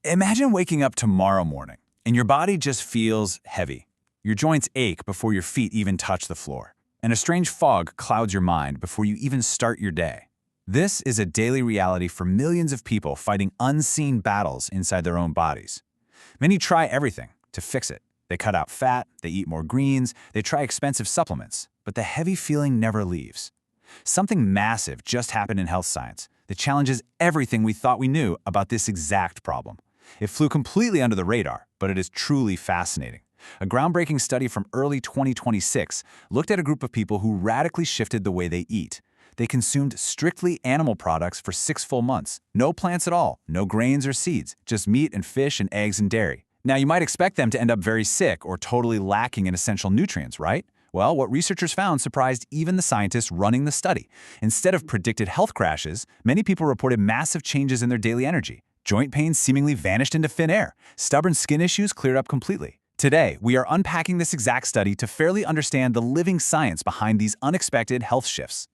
Imagine waking up tomorrow morning and your body just feels heavy. Your joints ache before your feet even touch the floor, and a strange fog clouds your mind before you even start your day. This is a daily reality for millions of people fighting unseen battles inside their own bodies. Many try everything to fix it. They cut out fat, they eat more greens, they try expensive supplements, but the heavy feeling never leaves. Something massive just happened in health science that challenges everything we thought we knew about this exact problem. It flew completely under the radar, but it is truly fascinating. A groundbreaking study from early 2026 looked at a group of people who radically shifted the way they eat. They consumed strictly animal products for 6 full months. No plants at all, no grains or seeds, just meat and fish and eggs and dairy. Now, you might expect them to end up very sick or totally lacking in essential nutrients, right? Well, what researchers found surprised even the scientists running the study. Instead of predicted health crashes, many people reported massive changes in their daily energy. Joint pain seemingly vanished into thin air. Stubborn skin issues cleared up completely. Today, we are unpacking this exact study to fairly understand the living science behind these unexpected health shifts.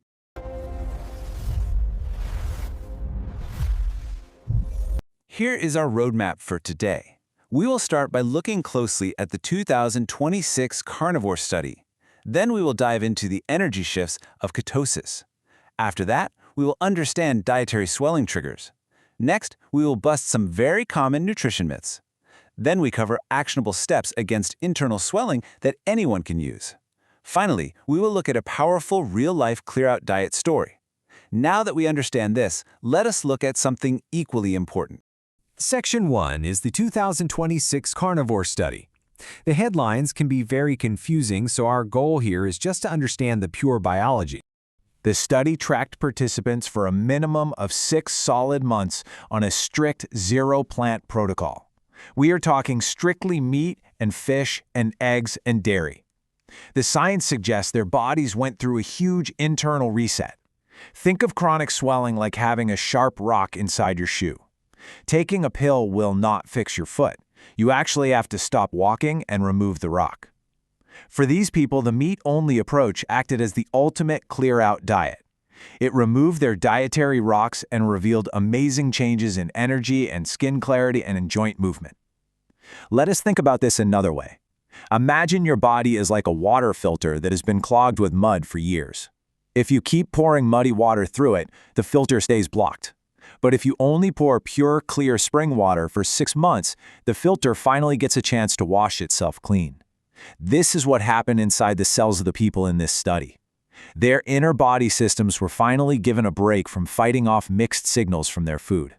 Here is our roadmap for today. We will start by looking closely at the 2026 Carnivore study. Then we will dive into the energy shifts of ketosis. After that, we will understand dietary swelling triggers. Next, we will bust some very common nutrition myths. Then we cover actionable steps against internal swelling that anyone can use. Finally, we will look at a powerful real-life clear-out diet story. Now that we understand this, let us look at something equally important. Section 1 is the 2026 Carnivore study. The headlines can be very confusing, so our goal here is just to understand the pure biology. The study tracked participants for a minimum of 6 solid months on a strict zero-plant protocol. We are talking strictly meat and fish and eggs and dairy. The science suggests their bodies went through a huge internal reset. Think of chronic swelling like having a sharp rock inside your shoe. Taking a pill will not fix your foot. You actually have to stop walking and remove the rock. For these people, the meat-only approach acted as the ultimate clear-out diet. It removed their dietary rocks and revealed amazing changes in energy and skin clarity and in joint movement. Let us think about this another way. Imagine your body is like a water filter that has been clogged with mud for years. If you keep pouring muddy water through it, the filter stays blocked. But if you only pour pure, clear spring water for 6 months, the filter finally gets a chance to wash itself clean. This is what happened inside the cells of the people in this study. Their inner body systems were finally given a break from fighting off mixed signals from their food.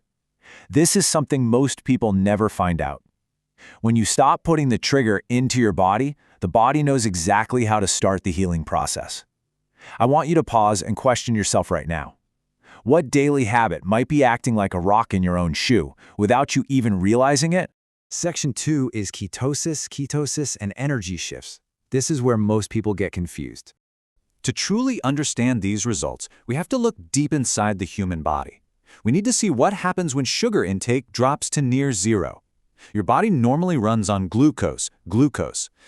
This is something most people never find out. When you stop putting the trigger into your body, the body knows exactly how to start the healing process. I want you to pause and question yourself right now. What daily habit might be acting like a rock in your own shoe without you even realizing it? Section 2 is ketosis, and energy shifts. This is where most people get confused. To truly understand these results, we have to look deep inside the human body. We need to see what happens when sugar intake drops to near zero. Your body normally runs on glucose.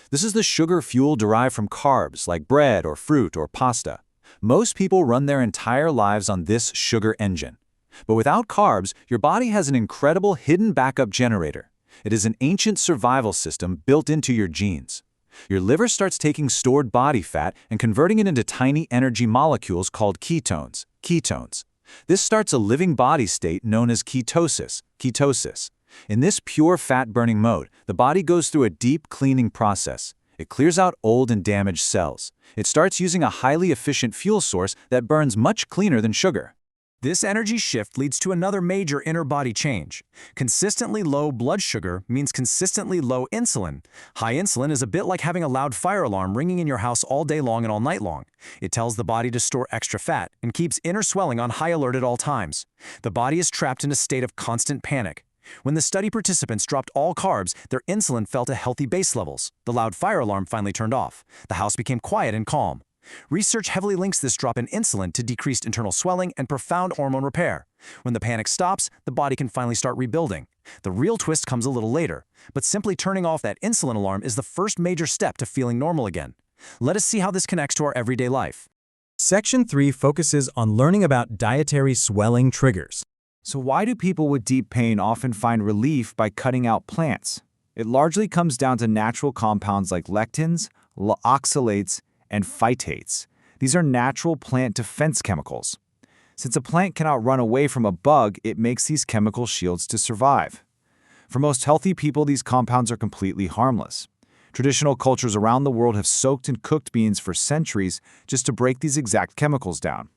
This is the sugar fuel derived from carbs like bread or fruit or pasta. Most people run their entire lives on this sugar engine. But without carbs, your body has an incredible hidden backup generator. It is an ancient survival system built into your genes. Your liver starts taking stored body fat and converting it into tiny energy molecules called ketones. This starts a living body state known as ketosis. In this pure fat-burning mode, the body goes through a deep cleaning process. It clears out old and damaged cells. It starts using a highly efficient fuel source that burns much cleaner than sugar. This energy shift leads to another major inner body change. Consistently low blood sugar means consistently low insulin. High insulin is a bit like having a loud fire alarm ringing in your house all day long and all night long. It tells the body to store extra fat and keeps inner swelling on high alert at all times. The body is trapped in a state of constant panic. When the study participants dropped all carbs, their insulin fell to healthy base levels. The loud fire alarm finally turned off. The house became quiet and calm. Research heavily links this drop in insulin to decreased internal swelling and profound hormone repair. When the panic stops, the body can finally start rebuilding. The real twist comes a little later, but simply turning off that insulin alarm is the first major step to feeling normal again. Let us see how this connects to our everyday life. Section 3 focuses on learning about dietary swelling triggers. So why do people with deep pain often find relief by cutting out plants? It largely comes down to natural compounds like lectins, oxalates, and phytates. These are natural plant defense chemicals. Since a plant cannot run away from a bug, it makes these chemical shields to survive. For most healthy people, these compounds are completely harmless. Traditional cultures around the world have soaked and cooked beans for centuries just to break these exact chemicals down.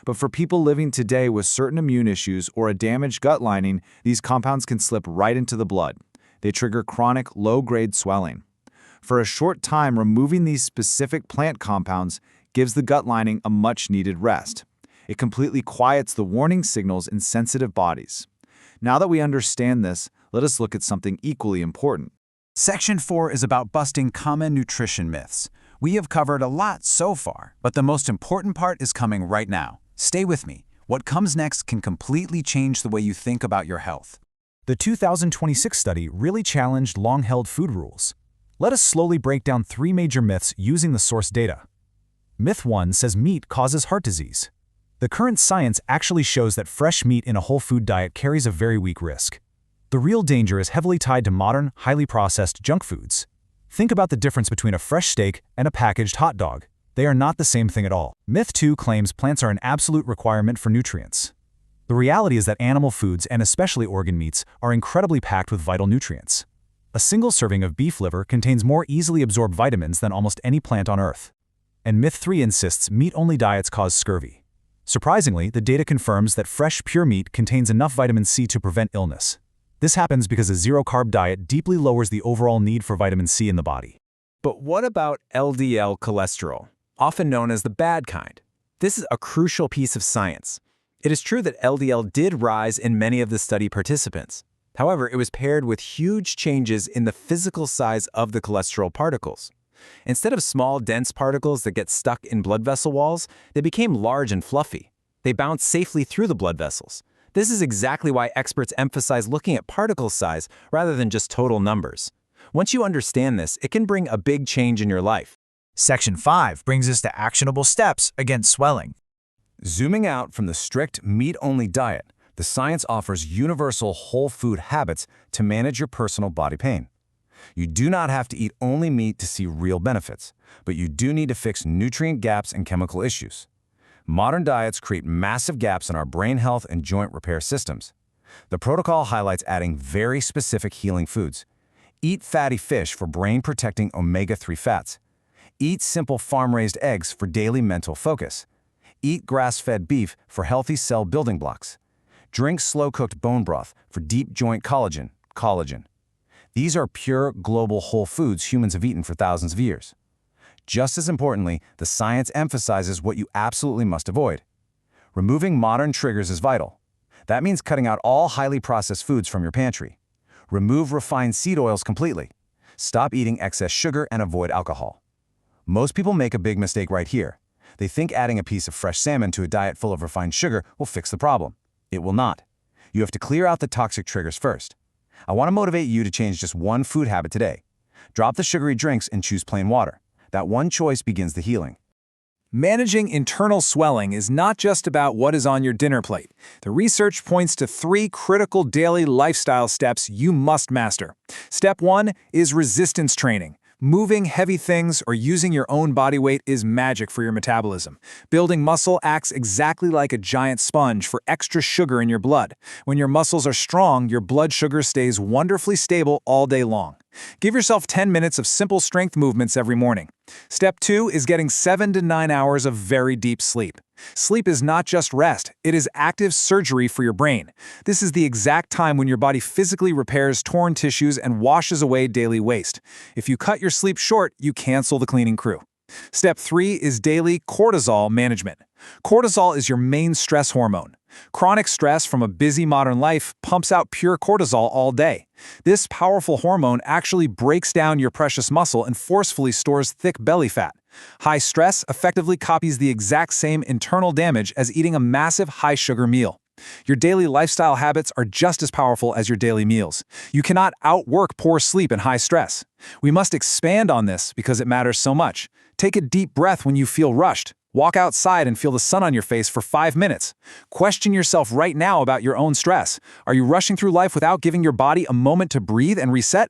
But for people living today with certain immune issues or a damaged gut lining, these compounds can slip right into the blood. They trigger chronic, low-grade swelling. For a short time, removing these specific plant compounds gives the gut lining a much-needed rest. It completely quiets the warning signals in sensitive bodies. Now that we understand this, let us look at something equally important. Section 4 is about busting common nutrition myths. We have covered a lot so far, but the most important part is coming right now. Stay with me. What comes next can completely change the way you think about your health. The 2026 study really challenged long-held food rules. Let us slowly break down 3 major myths using the source data. Myth 1 says meat causes heart disease. The current science actually shows that fresh meat in a whole food diet carries a very weak risk. The real danger is heavily tied to modern, highly processed junk foods. Think about the difference between a fresh steak and a packaged hot dog. They are not the same thing at all. Myth 2 claims plants are an absolute requirement for nutrients. The reality is that animal foods, and especially organ meats, are incredibly packed with vital nutrients. A single serving of beef liver contains more easily absorbed vitamins than almost any plant on Earth. And Myth 3 insists meat-only diets cause scurvy. Surprisingly, the data confirms that fresh, pure meat contains enough vitamin C to prevent illness. This happens because a zero-carb diet deeply lowers the overall need for vitamin C in the body. But what about LDL cholesterol, often known as the bad kind? This is a crucial piece of science. It is true that LDL did rise in many of the study participants. However, it was paired with huge changes in the physical size of the cholesterol particles. Instead of small, dense particles that get stuck in blood vessel walls, they became large and fluffy. They bounced safely through the blood vessels. This is exactly why experts emphasize looking at particle size rather than just total numbers. Once you understand this, it can bring a big change in your life. Section 5 brings us to actionable steps against swelling. Zooming out from the strict meat-only diet, the science offers universal whole food habits to manage your personal body pain. You do not have to eat only meat to see real benefits, but you do need to fix nutrient gaps and chemical issues. Modern diets create massive gaps in our brain health and joint repair systems. The protocol highlights adding very specific healing foods. Eat fatty fish for brain-protecting omega-3 fats. Eat simple farm-raised eggs for daily mental focus. Eat grass-fed beef for healthy cell building blocks. Drink slow-cooked bone broth for deep joint collagen. These are pure, global whole foods humans have eaten for thousands of years. Just as importantly, the science emphasizes what you absolutely must avoid. Removing modern triggers is vital. That means cutting out all highly processed foods from your pantry. Remove refined seed oils completely. Stop eating excess sugar and avoid alcohol. Most people make a big mistake right here. They think adding a piece of fresh salmon to a diet full of refined sugar will fix the problem. It will not. You have to clear out the toxic triggers first. I want to motivate you to change just one food habit today. Drop the sugary drinks and choose plain water. That one choice begins the healing. Managing internal swelling is not just about what is on your dinner plate. The research points to 3 critical daily lifestyle steps you must master. Step 1 is resistance training. Moving heavy things or using your own body weight is magic for your metabolism. Building muscle acts exactly like a giant sponge for extra sugar in your blood. When your muscles are strong, your blood sugar stays wonderfully stable all day long. Give yourself 10 minutes of simple strength movements every morning. Step 2 is getting 7 to 9 hours of very deep sleep. Sleep is not just rest, it is active surgery for your brain. This is the exact time when your body physically repairs torn tissues and washes away daily waste. If you cut your sleep short, you cancel the cleaning crew. Step 3 is daily cortisol management. Cortisol is your main stress hormone. Chronic stress from a busy modern life pumps out pure cortisol all day. This powerful hormone actually breaks down your precious muscle and forcefully stores thick belly fat. High stress effectively copies the exact same internal damage as eating a massive high-sugar meal. Your daily lifestyle habits are just as powerful as your daily meals. You cannot outwork poor sleep and high stress. We must expand on this because it matters so much. Take a deep breath when you feel rushed. Walk outside and feel the sun on your face for 5 minutes. Question yourself right now about your own stress. Are you rushing through life without giving your body a moment to breathe and reset?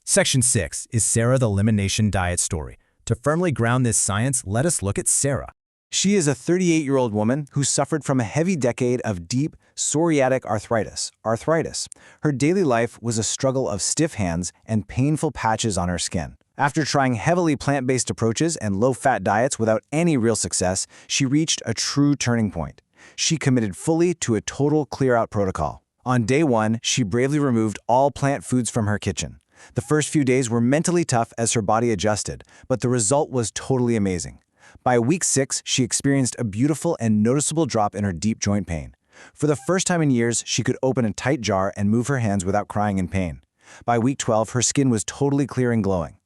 Section 6 is Sarah the Elimination Diet Story. To firmly ground this science, let us look at Sarah. She is a 38-year-old woman who suffered from a heavy decade of deep psoriatic arthritis. Her daily life was a struggle of stiff hands and painful patches on her skin. After trying heavily plant-based approaches and low-fat diets without any real success, she reached a true turning point. She committed fully to a total clear-out protocol. On day 1, she bravely removed all plant foods from her kitchen. The first few days were mentally tough as her body adjusted, but the result was totally amazing. By week 6, she experienced a beautiful and noticeable drop in her deep joint pain. For the first time in years, she could open a tight jar and move her hands without crying in pain. By week 12, her skin was totally clear and glowing.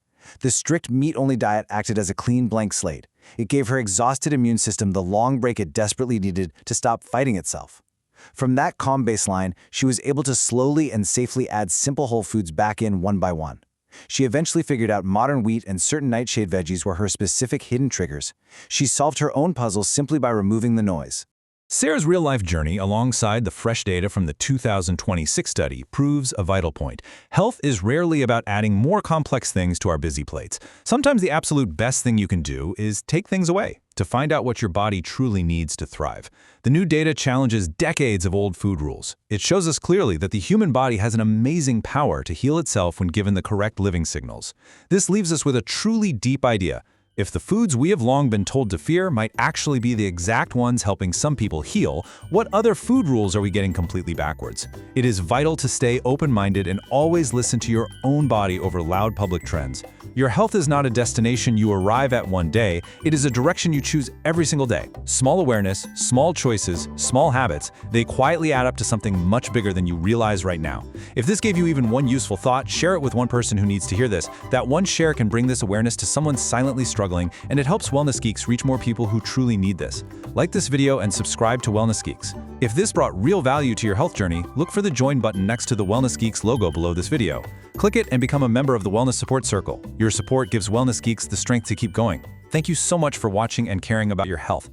The strict meat-only diet acted as a clean blank slate. It gave her exhausted immune system the long break it desperately needed to stop fighting itself. From that calm baseline, she was able to slowly and safely add simple whole foods back in one by one. She eventually figured out modern wheat and certain nightshade veggies were her specific hidden triggers. She solved her own puzzle simply by removing the noise. Sarah's real-life journey, alongside the fresh data from the 2026 study, proves a vital point. Health is rarely about adding more complex things to our busy plates. Sometimes the absolute best thing you can do is take things away to find out what your body truly needs to thrive. The new data challenges decades of old food rules. It shows us clearly that the human body has an amazing power to heal itself when given the correct living signals. This leaves us with a truly deep idea. If the foods we have long been told to fear might actually be the exact ones helping some people heal, what other food rules are we getting completely backwards? It is vital to stay open-minded and always listen to your own body over loud public trends. Your health is not a destination you arrive at one day, it is a direction you choose every single day. Small awareness, small choices, small habits, they quietly add up to something much bigger than you realize right now. If this gave you even one useful thought, share it with one person who needs to hear this. That one share can bring this awareness to someone silently struggling, and it helps Wellness Geeks reach more people who truly need this. Like this video and subscribe to Wellness Geeks. If this brought real value to your health journey, look for the Join button next to the Wellness Geeks logo below this video. Click it and become a member of the Wellness Support Circle. Your support gives Wellness Geeks the strength to keep going. Thank you so much for watching and caring about your health.